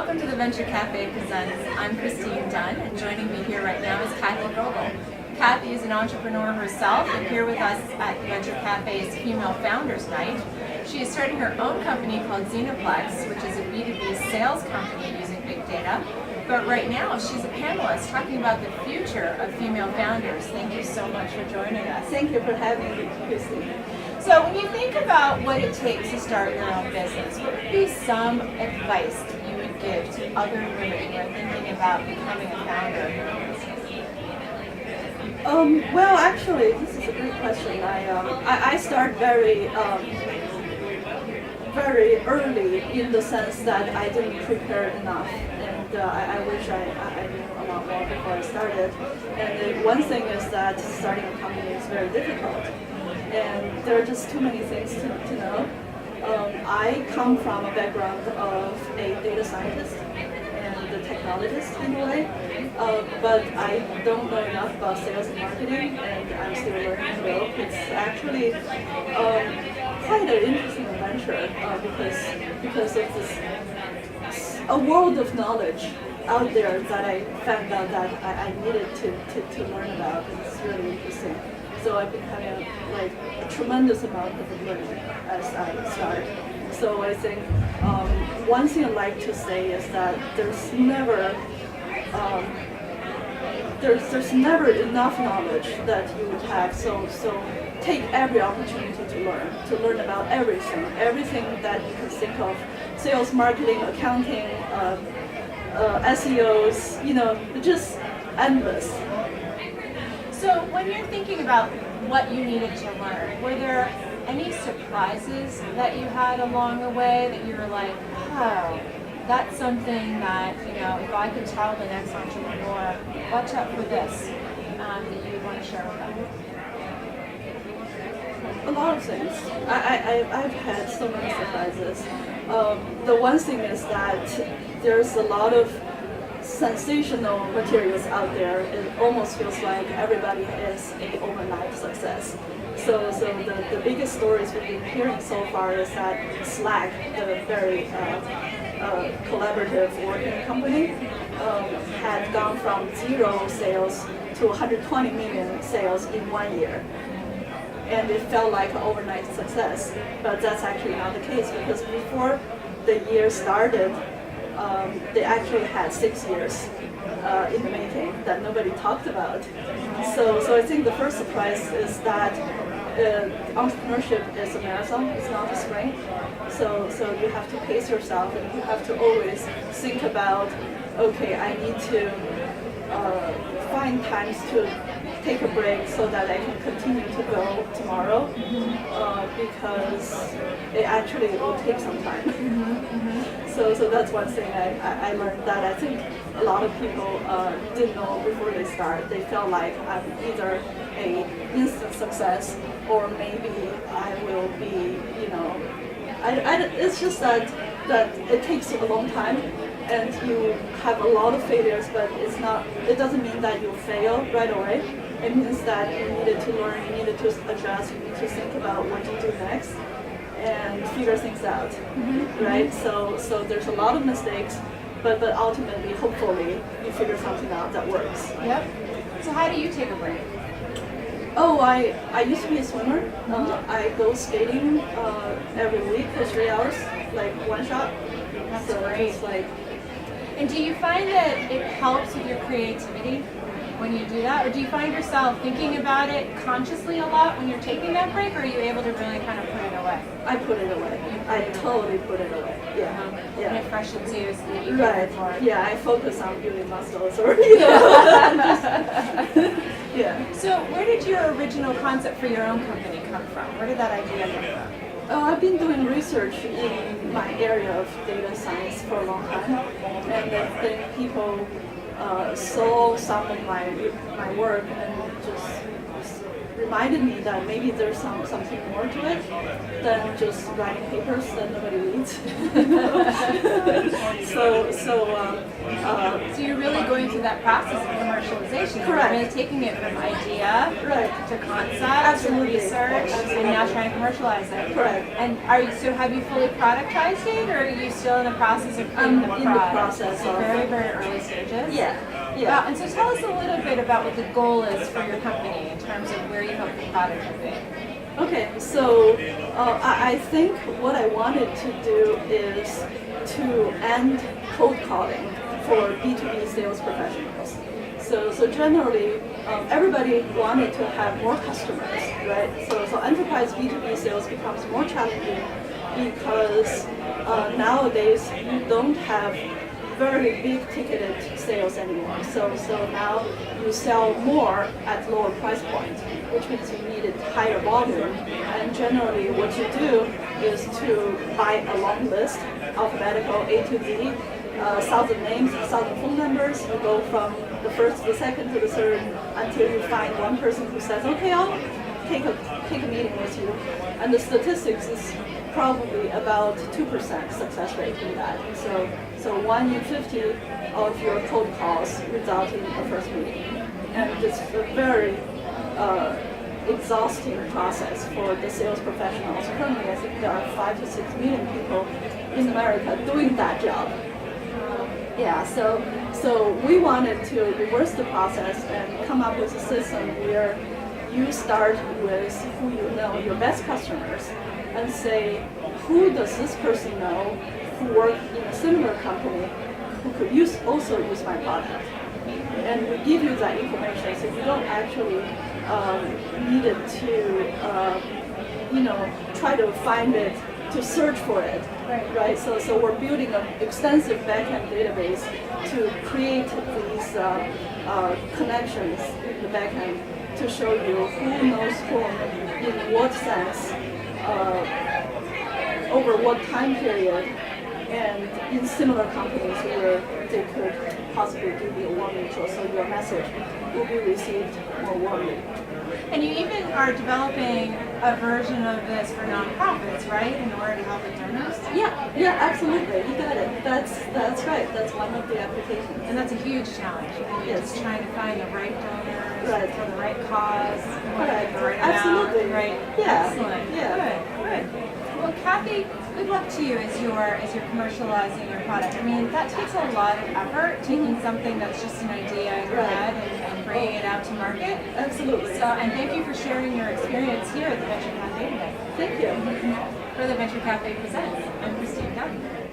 Welcome to the Venture Cafe Presents. I'm Christine Dunn, and joining me here right now is Fogel. Kathy is an entrepreneur herself, and here with us at the Venture Cafe's Female Founders Night. She is starting her own company called Zinoplex, which is a B2B sales company using big data. But right now, she's a panelist talking about the future of female founders. Thank you so much for joining us. Thank you for having me, Christine. So when you think about what it takes to start your own business, what would be some advice that you would give to other women who are thinking about becoming a founder? Well, actually, this is a great question. I start very early in the sense that I didn't prepare enough, and I wish I knew a lot more before I started. And one thing is that starting a company is very difficult, and there are just too many things to know. I come from a background of a data scientist and a technologist in a way, but I don't know enough about sales and marketing, and I'm still learning as well. It's actually quite an interesting adventure because of this a world of knowledge out there that I found out that I needed to learn about. It's really interesting. So I've been having like a tremendous amount of learning as I start. So I think one thing I'd like to say is that there's never enough knowledge that you would have. So take every opportunity to learn about everything that you can think of: sales, marketing, accounting, SEOs. Just endless. So when you're thinking about what you needed to learn, were there any surprises that you had along the way that you were like, oh, that's something that, if I could tell the next entrepreneur, watch out for this, that you would want to share with them? A lot of things. I've had so many surprises. The one thing is that there's a lot of sensational materials out there. It almost feels like everybody is an overnight success. So the biggest stories we've been hearing so far is that Slack, the very collaborative working company, had gone from 0 sales to 120 million sales in 1 year. And it felt like an overnight success, but that's actually not the case, because before the year started, they actually had 6 years in the making that nobody talked about. So I think the first surprise is that entrepreneurship is a marathon, it's not a sprint. So you have to pace yourself, and you have to always think about, okay, I need to find times to take a break so that I can continue to go tomorrow, because it actually will take some time. So that's one thing I learned, that I think a lot of people didn't know before they start. They felt like I'm either an instant success, or maybe I will be, it's just that it takes a long time, and you have a lot of failures, but it doesn't mean that you fail right away. It means that you needed to learn, you needed to adjust, you need to think about what to do next and figure things out, right? So there's a lot of mistakes, but ultimately, hopefully, you figure something out that works. Yep. So how do you take a break? Oh, I used to be a swimmer. I go skating every week for 3 hours, like one shot. That's so great. It's like, and do you find that it helps with your creativity when you do that? Or do you find yourself thinking about it consciously a lot when you're taking that break, or are you able to really kind of put it away? I put it away. I totally put it away. Yeah. And it freshens you so that you Right. can for it. Yeah, I focus on building muscles, or yeah. So where did your original concept for your own company come from? Where did that idea come from? I've been doing research in my area of data science for a long time, and I think people saw some of my work and just reminded me that maybe there's something more to it than just writing papers that nobody reads. So you're really going through that process of commercialization. Correct. You're really taking it from idea to concept Absolutely. to research and now trying to commercialize it. Correct. And so have you fully productized it, or are you still in the process of I'm creating the in product? the process So of very, very early stages. Yeah. Wow. And so tell us a little bit about what the goal is for your company in terms of where you hope the product will be. Okay, so I think what I wanted to do is to end cold calling for B2B sales professionals. So generally, everybody wanted to have more customers, right? So enterprise B2B sales becomes more challenging because nowadays you don't have very big ticketed sales anymore. So now you sell more at lower price point, which means you needed higher volume. And generally what you do is to buy a long list, alphabetical A to Z, 1,000 names, 1,000 phone numbers. You go from the first to the second to the third until you find one person who says, okay, I'll take a meeting with you. And the statistics is probably about 2% success rate in that. So 1 in 50 of your cold calls result in a first meeting. And it's a very exhausting process for the sales professionals. Currently, I think there are 5 to 6 million people in America doing that job. Yeah, so we wanted to reverse the process and come up with a system where you start with who you know, your best customers, and say, who does this person know who work in a similar company who could also use my product? And we give you that information, so you don't actually need it to, try to find it, to search for it, right? So we're building an extensive backend database to create these connections in the backend to show you who knows whom, in what sense, over what time period, and in similar companies where they could possibly give you a warm intro, so your message will be received more warmly. And you even are developing a version of this for nonprofits, right, in order to help with donors? Yeah, absolutely. You got it. That's right. That's one of the applications. And that's a huge challenge. Yes. Just trying to find the right donors Right. for the right cause, Correct. the right Absolutely. amount, right? Yeah. Excellent. Yeah. Good. Well, Kathy, good luck to you as you're commercializing your product. I mean, that takes a lot of effort, taking something that's just an idea in your head and bringing it out to market. Absolutely. So, and thank you for sharing your experience here at the Venture Cafe today. Thank you. For the Venture Cafe Presents, I'm Christine Dunn.